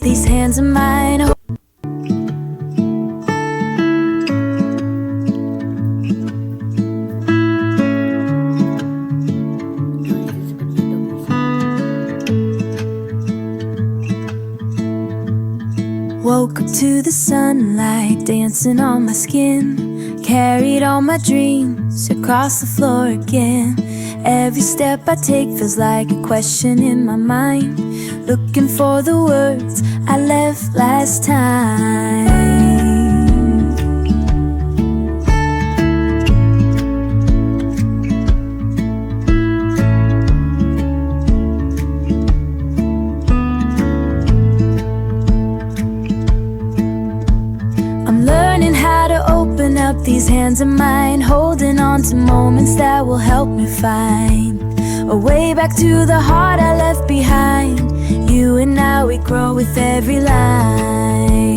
these hands of mine. Woke up to the sunlight dancing on my skin. Carried all my dreams across the floor again. Every step I take feels like a question in my mind, looking for the words I left last time. I'm learning how to open up these hands of mine, holding on to moments that will help me find a way back to the heart I left behind. You and I, we grow with every line.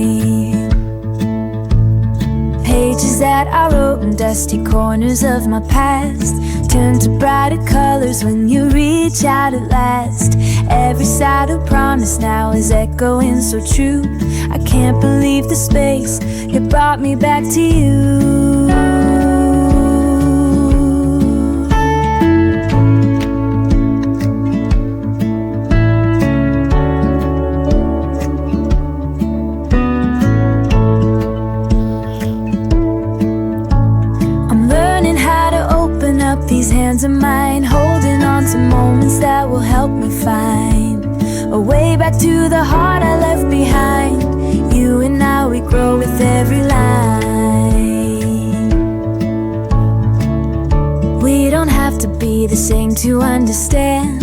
Pages that I wrote in dusty corners of my past turn to brighter colors when you reach out at last. Every side of promise now is echoing so true. I can't believe the space it brought me back to you. I'm learning how to open up these hands of mine, holding on to moments that will help me find a way back to the heart I left behind. You and I, we grow with every line. We don't have to be the same to understand.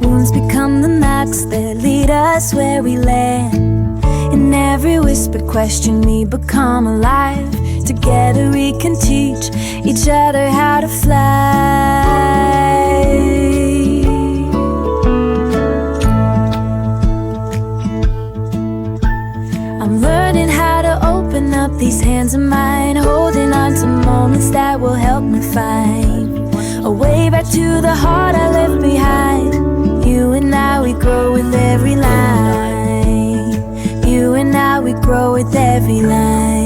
Wounds become the maps that lead us where we land. In every whispered question we become alive. Together we can teach each other how to fly. I'm learning how to open up these hands of mine, holding on to moments that will help me find a way back to the heart I left behind. You and I, we grow with every line. You and I, we grow with every line.